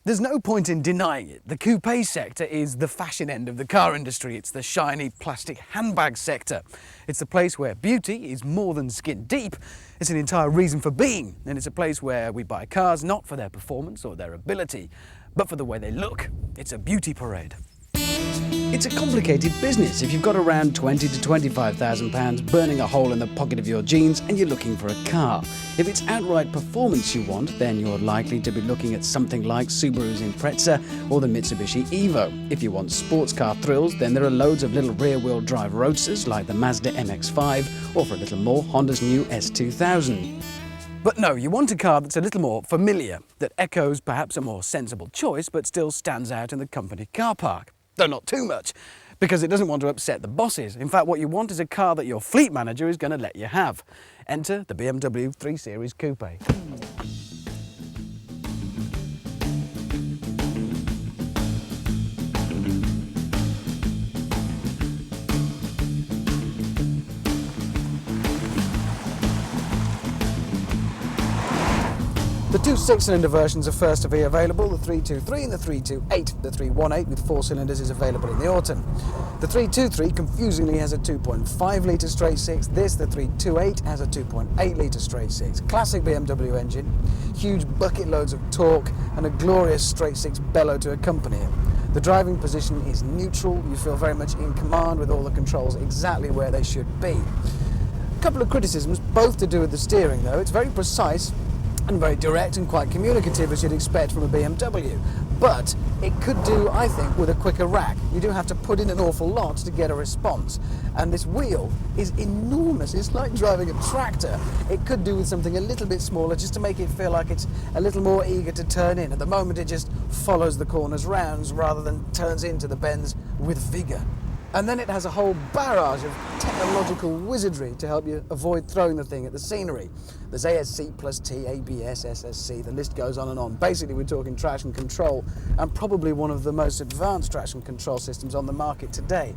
There's no point in denying it. The coupe sector is the fashion end of the car industry. It's the shiny plastic handbag sector. It's the place where beauty is more than skin deep. It's an entire reason for being. And it's a place where we buy cars not for their performance or their ability, but for the way they look. It's a beauty parade. It's a complicated business if you've got around £20,000 to £25,000 burning a hole in the pocket of your jeans and you're looking for a car. If it's outright performance you want, then you're likely to be looking at something like Subaru's Impreza or the Mitsubishi Evo. If you want sports car thrills, then there are loads of little rear-wheel drive roadsters like the Mazda MX-5 or for a little more, Honda's new S2000. But no, you want a car that's a little more familiar, that echoes perhaps a more sensible choice but still stands out in the company car park. Though not too much, because it doesn't want to upset the bosses. In fact, what you want is a car that your fleet manager is going to let you have. Enter the BMW 3 Series Coupe. The two six-cylinder versions are first to be available, the 323 and the 328. The 318 with 4 cylinders is available in the autumn. The 323 confusingly has a 2.5 litre straight six. The 328 has a 2.8 litre straight six. Classic BMW engine, huge bucket loads of torque and a glorious straight six bellow to accompany it. The driving position is neutral. You feel very much in command with all the controls exactly where they should be. A couple of criticisms, both to do with the steering though. It's very precise and very direct and quite communicative as you'd expect from a BMW. But it could do, I think, with a quicker rack. You do have to put in an awful lot to get a response. And this wheel is enormous. It's like driving a tractor. It could do with something a little bit smaller just to make it feel like it's a little more eager to turn in. At the moment it just follows the corners rounds rather than turns into the bends with vigour. And then it has a whole barrage of technological wizardry to help you avoid throwing the thing at the scenery. There's ASC plus T, ABS, SSC, the list goes on and on. Basically we're talking traction control and probably one of the most advanced traction control systems on the market today.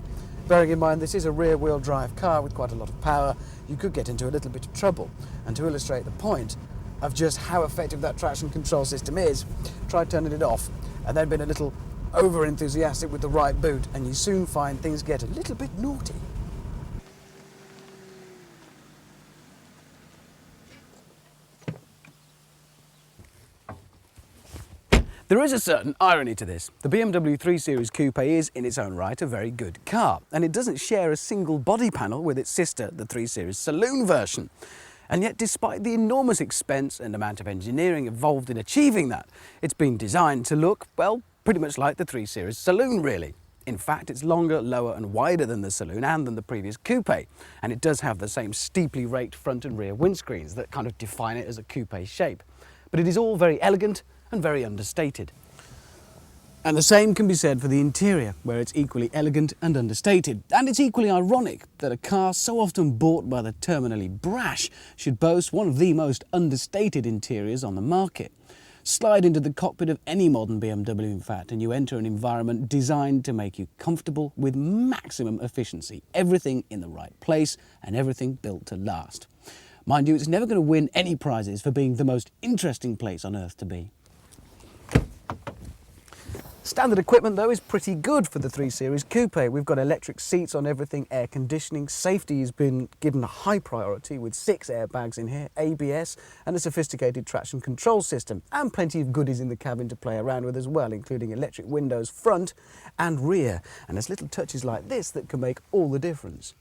Bearing in mind this is a rear-wheel drive car with quite a lot of power, you could get into a little bit of trouble. And to illustrate the point of just how effective that traction control system is, try turning it off and then being a little over-enthusiastic with the right boot and you soon find things get a little bit naughty. There is a certain irony to this. The BMW 3 Series Coupe is, in its own right, a very good car, and it doesn't share a single body panel with its sister, the 3 Series Saloon version. And yet, despite the enormous expense and amount of engineering involved in achieving that, it's been designed to look, well, pretty much like the 3 Series Saloon, really. In fact, it's longer, lower and wider than the Saloon and than the previous Coupe, and it does have the same steeply raked front and rear windscreens that kind of define it as a coupe shape. But it is all very elegant and very understated. And the same can be said for the interior, where it's equally elegant and understated. And it's equally ironic that a car so often bought by the terminally brash should boast one of the most understated interiors on the market. Slide into the cockpit of any modern BMW, in fact, and you enter an environment designed to make you comfortable with maximum efficiency. Everything in the right place and everything built to last. Mind you, it's never going to win any prizes for being the most interesting place on earth to be. Standard equipment though is pretty good for the 3 Series Coupe. We've got electric seats on everything, air conditioning, safety has been given a high priority with 6 airbags in here, ABS and a sophisticated traction control system and plenty of goodies in the cabin to play around with as well, including electric windows front and rear. And there's little touches like this that can make all the difference.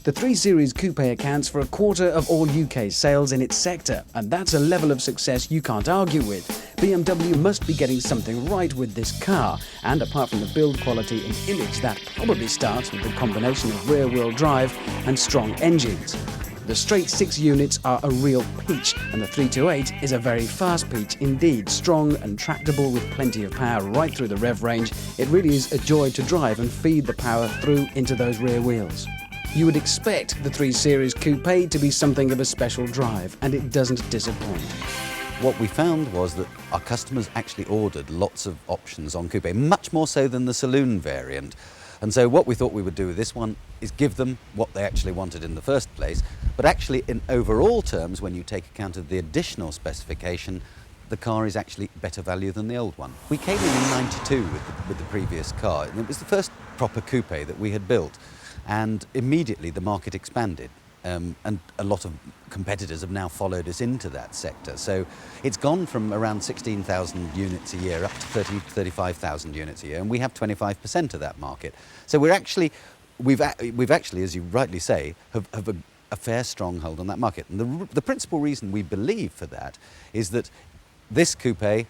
The 3 Series Coupe accounts for a quarter of all UK sales in its sector, and that's a level of success you can't argue with. BMW must be getting something right with this car, and apart from the build quality and image, that probably starts with the combination of rear-wheel drive and strong engines. The straight 6 units are a real peach, and the 328 is a very fast peach indeed, strong and tractable with plenty of power right through the rev range. It really is a joy to drive and feed the power through into those rear wheels. You would expect the 3 Series Coupe to be something of a special drive, and it doesn't disappoint. What we found was that our customers actually ordered lots of options on Coupe, much more so than the saloon variant. And so what we thought we would do with this one is give them what they actually wanted in the first place, but actually in overall terms, when you take account of the additional specification, the car is actually better value than the old one. We came in '92 with the previous car, and it was the first proper coupe that we had built, and immediately the market expanded. And a lot of competitors have now followed us into that sector. So it's gone from around 16,000 units a year up to 35,000 units a year, and we have 25% of that market. So we've actually, as you rightly say, have a fair stronghold on that market. And the principal reason we believe for that is that this coupe,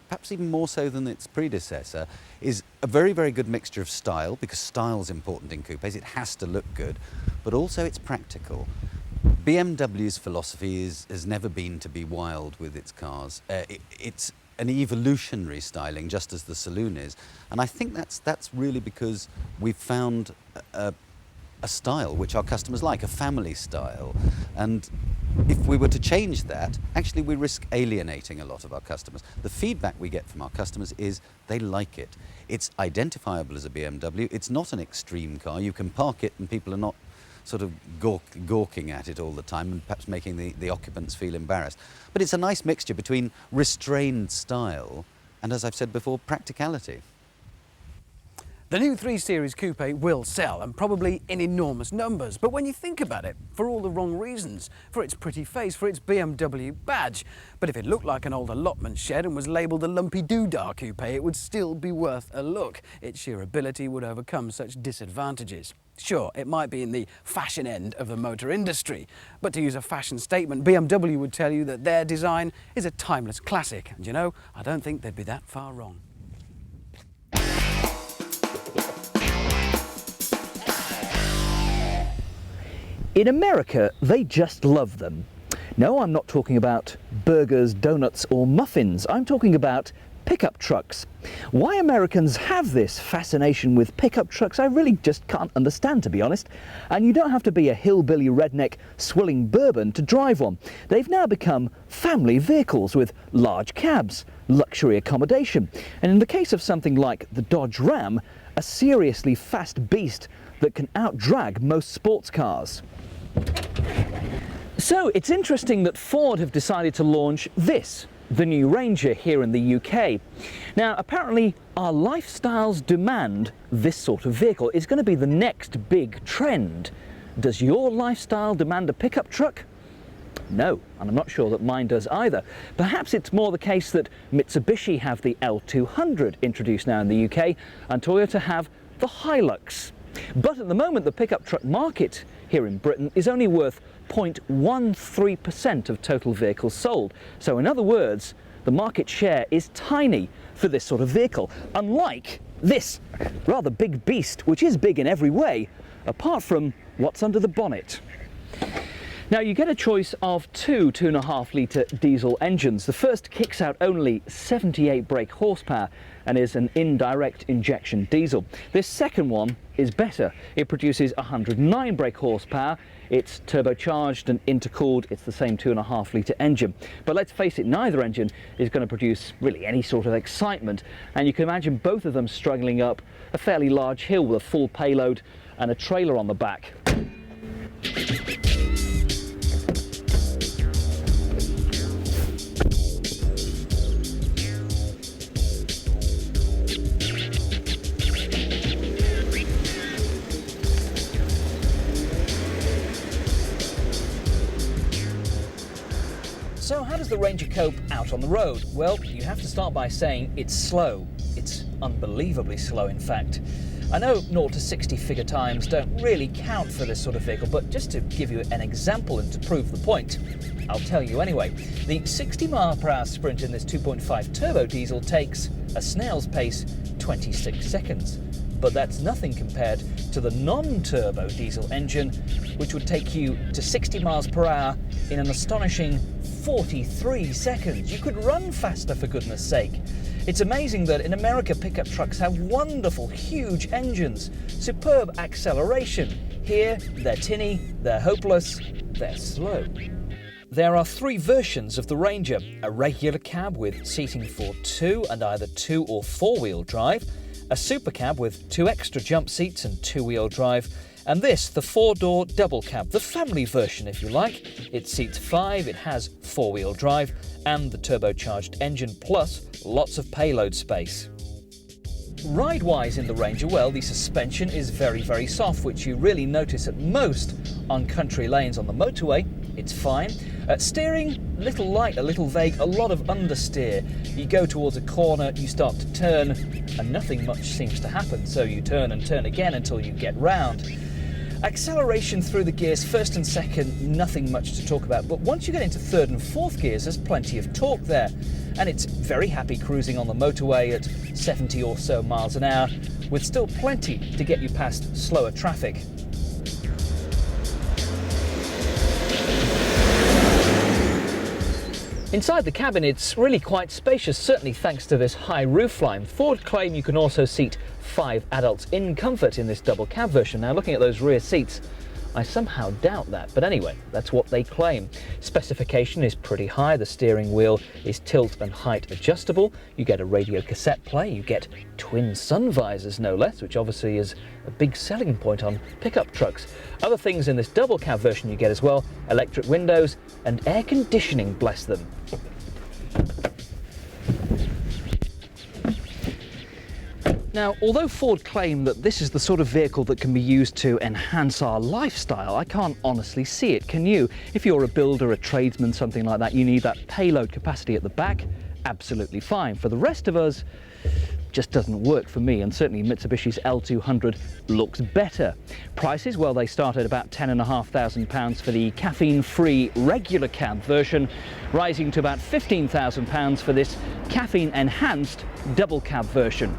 perhaps even more so than its predecessor, is a very, very good mixture of style, because style is important in coupes. It has to look good, but also it's practical. BMW's philosophy has never been to be wild with its cars. It's an evolutionary styling, just as the saloon is. And I think that's really because we've found a style which our customers like, a family style. And if we were to change that, actually we risk alienating a lot of our customers. The feedback we get from our customers is they like it. It's identifiable as a BMW. It's not an extreme car. You can park it and people are not sort of gawking at it all the time and perhaps making the occupants feel embarrassed. But it's a nice mixture between restrained style and, as I've said before, practicality. The new 3 Series Coupe will sell, and probably in enormous numbers. But when you think about it, for all the wrong reasons, for its pretty face, for its BMW badge. But if it looked like an old allotment shed and was labelled a lumpy doodah coupe, it would still be worth a look. Its sheer ability would overcome such disadvantages. Sure, it might be in the fashion end of the motor industry, but to use a fashion statement, BMW would tell you that their design is a timeless classic. And you know, I don't think they'd be that far wrong. In America, they just love them. No, I'm not talking about burgers, donuts or muffins. I'm talking about pickup trucks. Why Americans have this fascination with pickup trucks, I really just can't understand, to be honest. And you don't have to be a hillbilly redneck swilling bourbon to drive one. They've now become family vehicles with large cabs, luxury accommodation, and in the case of something like the Dodge Ram, a seriously fast beast that can outdrag most sports cars. So it's interesting that Ford have decided to launch this, the new Ranger, here in the UK. Now, apparently our lifestyles demand this sort of vehicle. It's going to be the next big trend. Does your lifestyle demand a pickup truck? No, and I'm not sure that mine does either. Perhaps it's more the case that Mitsubishi have the L200 introduced now in the UK, and Toyota have the Hilux. But at the moment, the pickup truck market here in Britain is only worth 0.13% of total vehicles sold. So in other words, the market share is tiny for this sort of vehicle, unlike this rather big beast, which is big in every way, apart from what's under the bonnet. Now, you get a choice of two 2.5 litre diesel engines. The first kicks out only 78 brake horsepower and is an indirect injection diesel. This second one is better. It produces 109 brake horsepower. It's turbocharged and intercooled. It's the same 2.5 litre engine. But let's face it, neither engine is going to produce really any sort of excitement. And you can imagine both of them struggling up a fairly large hill with a full payload and a trailer on the back. So how does the Ranger cope out on the road? Well, you have to start by saying it's slow. It's unbelievably slow, in fact. I know 0 to 60 figure times don't really count for this sort of vehicle, but just to give you an example and to prove the point, I'll tell you anyway. The 60 mph sprint in this 2.5 turbo diesel takes a snail's pace 26 seconds. But that's nothing compared to the non-turbo diesel engine, which would take you to 60 mph in an astonishing 43 seconds. You could run faster, for goodness sake. It's amazing that in America pickup trucks have wonderful, huge engines, superb acceleration. Here, they're tinny, they're hopeless, they're slow. There are 3 versions of the Ranger: a regular cab with seating for 2 and either 2 or 4-wheel drive, a super cab with 2 extra jump seats and 2-wheel drive, and this, the 4-door double cab, the family version if you like. It seats 5, it has 4-wheel drive and the turbocharged engine, plus lots of payload space. Ride-wise in the Ranger, well, the suspension is very, very soft, which you really notice at most on country lanes. On the motorway, it's fine. Steering, little light, a little vague, a lot of understeer. You go towards a corner, you start to turn, and nothing much seems to happen, so you turn and turn again until you get round. Acceleration through the gears, first and second, nothing much to talk about, but once you get into third and fourth gears, there's plenty of torque there, and it's very happy cruising on the motorway at 70 or so miles an hour, with still plenty to get you past slower traffic. Inside the cabin, it's really quite spacious, certainly thanks to this high roofline. Ford claim you can also seat 5 adults in comfort in this double cab version. Now, looking at those rear seats, I somehow doubt that, but anyway, that's what they claim. Specification is pretty high. The steering wheel is tilt and height adjustable. You get a radio cassette play, you get twin sun visors no less, which obviously is a big selling point on pickup trucks. Other things in this double cab version you get as well: electric windows and air conditioning, bless them. Now, although Ford claim that this is the sort of vehicle that can be used to enhance our lifestyle, I can't honestly see it, can you? If you're a builder, a tradesman, something like that, you need that payload capacity at the back, absolutely fine. For the rest of us, just doesn't work for me, and certainly Mitsubishi's L200 looks better. Prices, well, they start at about £10,500 for the caffeine-free regular cab version, rising to about £15,000 for this caffeine-enhanced double cab version.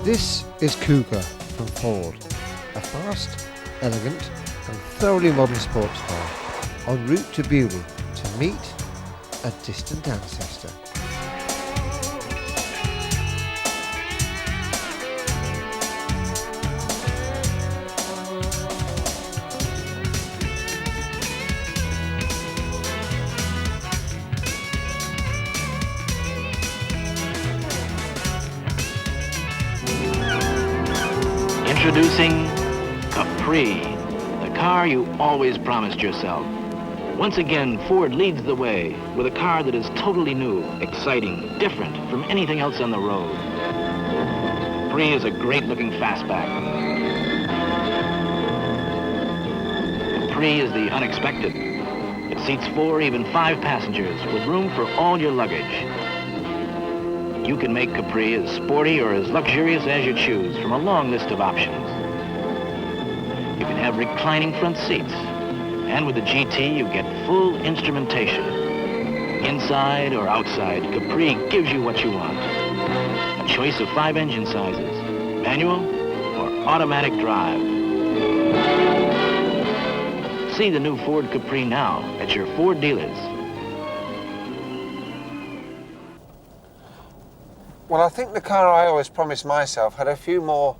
This is Coupe from Ford, a fast, elegant and thoroughly modern sports car en route to Beaulieu to meet a distant ancestor. Introducing Capri, the car you always promised yourself. Once again, Ford leads the way with a car that is totally new, exciting, different from anything else on the road. Capri is a great-looking fastback. Capri is the unexpected. It seats 4, even 5 passengers with room for all your luggage. You can make Capri as sporty or as luxurious as you choose from a long list of options. You can have reclining front seats, and with the GT you get full instrumentation. Inside or outside, Capri gives you what you want. A choice of 5 engine sizes, manual or automatic drive. See the new Ford Capri now at your Ford dealers. Well, I think the car I always promised myself had a few more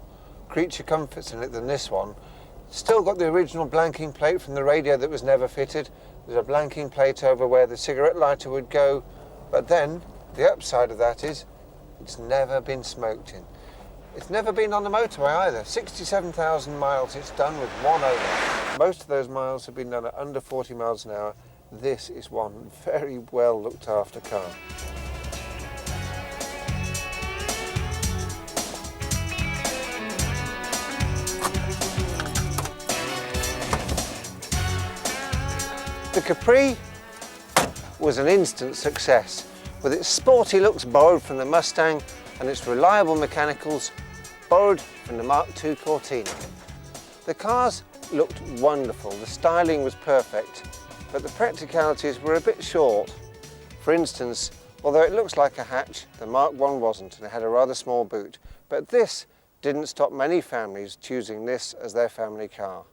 creature comforts in it than this one. Still got the original blanking plate from the radio that was never fitted. There's a blanking plate over where the cigarette lighter would go. But then, the upside of that is, it's never been smoked in. It's never been on the motorway either. 67,000 miles it's done with one owner. Most of those miles have been done at under 40 miles an hour. This is one very well looked after car. The Capri was an instant success, with its sporty looks borrowed from the Mustang and its reliable mechanicals borrowed from the Mark II Cortina. The cars looked wonderful, the styling was perfect, but the practicalities were a bit short. For instance, although it looks like a hatch, the Mark I wasn't, and it had a rather small boot. But this didn't stop many families choosing this as their family car.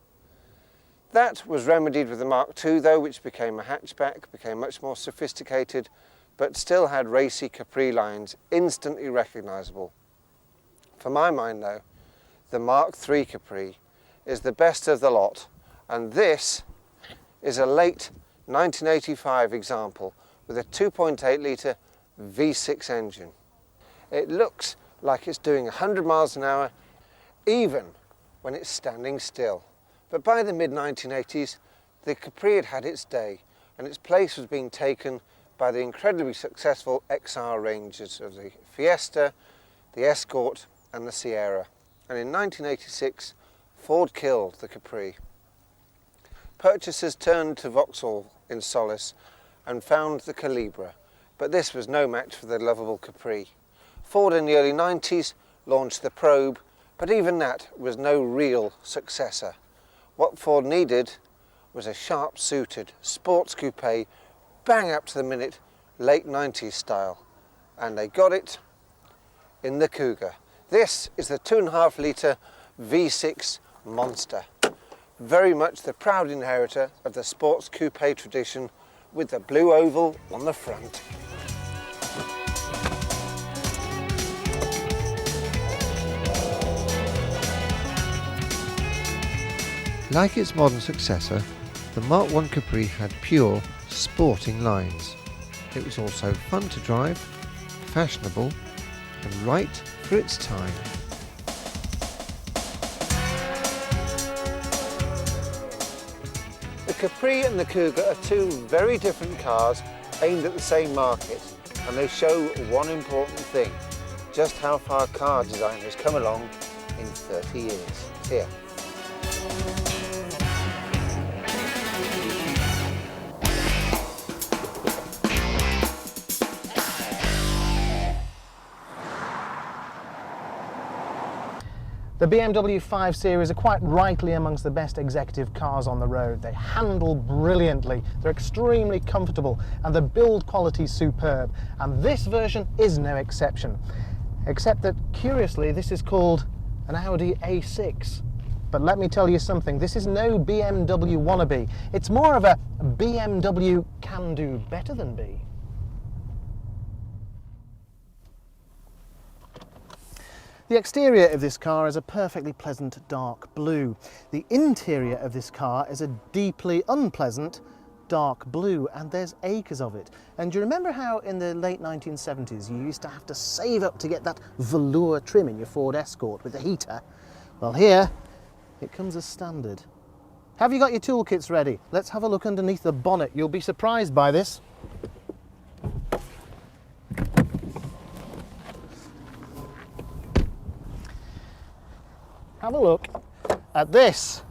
That was remedied with the Mark II though, which became a hatchback, became much more sophisticated, but still had racy Capri lines, instantly recognisable. For my mind though, the Mark III Capri is the best of the lot, and this is a late 1985 example with a 2.8 litre V6 engine. It looks like it's doing 100 miles an hour even when it's standing still. But by the mid-1980s, the Capri had its day, and its place was being taken by the incredibly successful XR ranges of the Fiesta, the Escort and the Sierra. And in 1986, Ford killed the Capri. Purchasers turned to Vauxhall in solace and found the Calibra, but this was no match for the lovable Capri. Ford in the early 90s launched the Probe, but even that was no real successor. What Ford needed was a sharp-suited sports coupe, bang up to the minute, late 90s style. And they got it in the Cougar. This is the 2.5 litre V6 monster. Very much the proud inheritor of the sports coupe tradition with the blue oval on the front. Like its modern successor, the Mark I Capri had pure, sporting lines. It was also fun to drive, fashionable, and right for its time. The Capri and the Cougar are two very different cars aimed at the same market, and they show one important thing, just how far car design has come along in 30 years. Here. The BMW 5 Series are quite rightly amongst the best executive cars on the road. They handle brilliantly, they're extremely comfortable, and the build quality is superb. And this version is no exception. Except that, curiously, this is called an Audi A6. But let me tell you something, this is no BMW wannabe. It's more of a BMW can do better than be. The exterior of this car is a perfectly pleasant dark blue. The interior of this car is a deeply unpleasant dark blue, and there's acres of it. And do you remember how in the late 1970s you used to have to save up to get that velour trim in your Ford Escort with the heater? Well, here it comes as standard. Have you got your toolkits ready? Let's have a look underneath the bonnet. You'll be surprised by this. Have a look at this.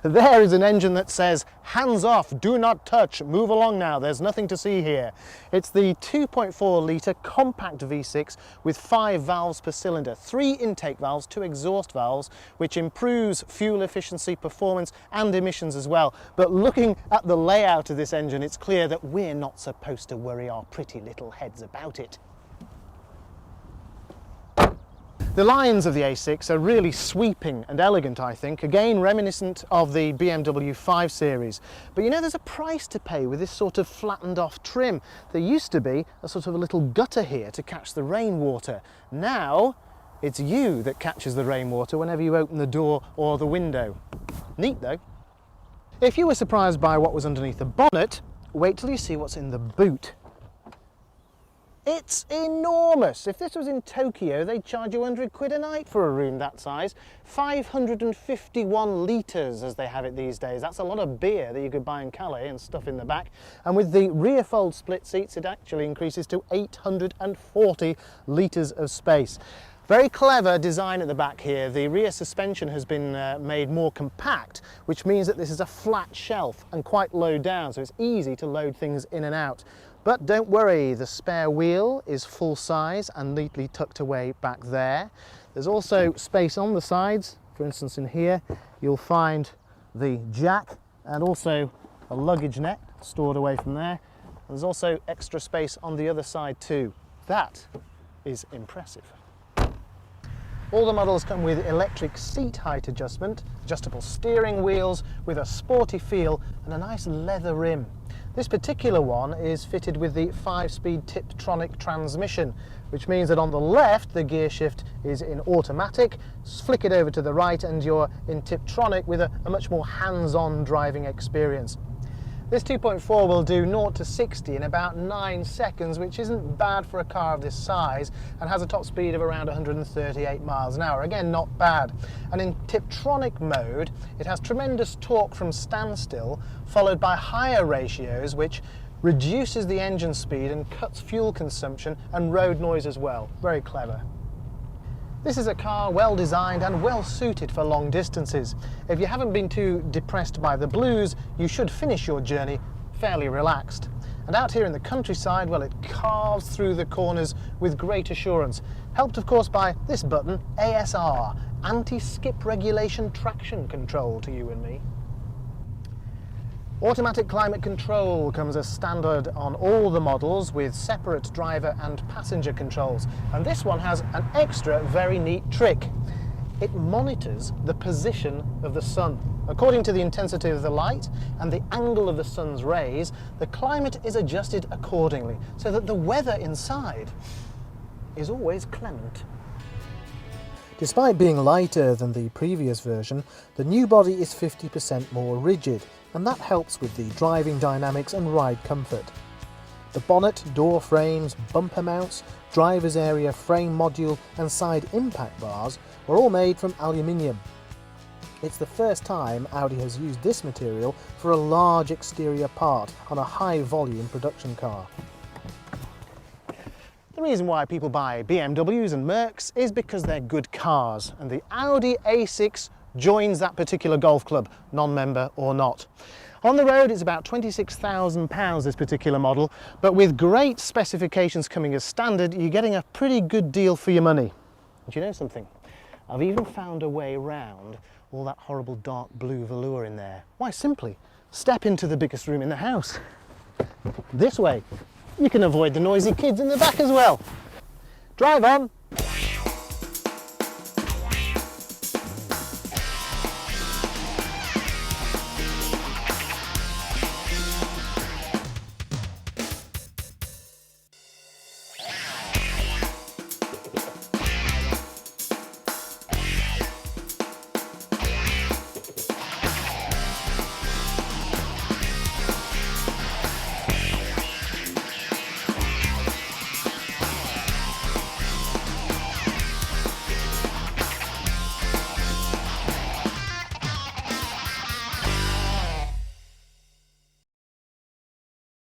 There is an engine that says, hands off, do not touch, move along now, there's nothing to see here. It's the 2.4 litre compact V6 with 5 valves per cylinder, 3 intake valves, 2 exhaust valves, which improves fuel efficiency, performance and emissions as well. But looking at the layout of this engine, it's clear that we're not supposed to worry our pretty little heads about it. The lines of the A6 are really sweeping and elegant, I think, again reminiscent of the BMW 5 Series. But you know, there's a price to pay with this sort of flattened off trim. There used to be a sort of a little gutter here to catch the rainwater. Now it's you that catches the rainwater whenever you open the door or the window. Neat though. If you were surprised by what was underneath the bonnet, wait till you see what's in the boot. It's enormous. If this was in Tokyo, they'd charge you 100 quid a night for a room that size. 551 litres as they have it these days. That's a lot of beer that you could buy in Calais and stuff in the back. And with the rear fold split seats, it actually increases to 840 litres of space. Very clever design at the back here. The rear suspension has been made more compact, which means that this is a flat shelf and quite low down, so it's easy to load things in and out. But don't worry, the spare wheel is full size and neatly tucked away back there. There's also space on the sides. For instance, in here you'll find the jack and also a luggage net stored away from there. There's also extra space on the other side too. That is impressive. All the models come with electric seat height adjustment, adjustable steering wheels with a sporty feel and a nice leather rim. This particular one is fitted with the 5-speed Tiptronic transmission, which means that on the left the gear shift is in automatic, flick it over to the right and you're in Tiptronic with a much more hands-on driving experience. This 2.4 will do 0 to 60 in about 9 seconds, which isn't bad for a car of this size, and has a top speed of around 138 miles an hour. Again, not bad. And in Tiptronic mode, it has tremendous torque from standstill, followed by higher ratios, which reduces the engine speed and cuts fuel consumption and road noise as well. Very clever. This is a car well designed and well suited for long distances. If you haven't been too depressed by the blues, you should finish your journey fairly relaxed. And out here in the countryside, well, it carves through the corners with great assurance, helped of course by this button, ASR, Anti-Skip Regulation Traction Control to you and me. Automatic climate control comes as standard on all the models with separate driver and passenger controls, and this one has an extra very neat trick. It monitors the position of the sun. According to the intensity of the light and the angle of the sun's rays, the climate is adjusted accordingly so that the weather inside is always clement. Despite being lighter than the previous version, the new body is 50% more rigid, and that helps with the driving dynamics and ride comfort. The bonnet, door frames, bumper mounts, driver's area frame module and side impact bars were all made from aluminium. It's the first time Audi has used this material for a large exterior part on a high volume production car. The reason why people buy BMWs and Mercs is because they're good cars, and the Audi A6 joins that particular golf club, non-member or not. On the road it's about £26,000 this particular model, but with great specifications coming as standard, you're getting a pretty good deal for your money. And you know something? I've even found a way round all that horrible dark blue velour in there. Why, simply step into the biggest room in the house. This way. You can avoid the noisy kids in the back as well. Drive on!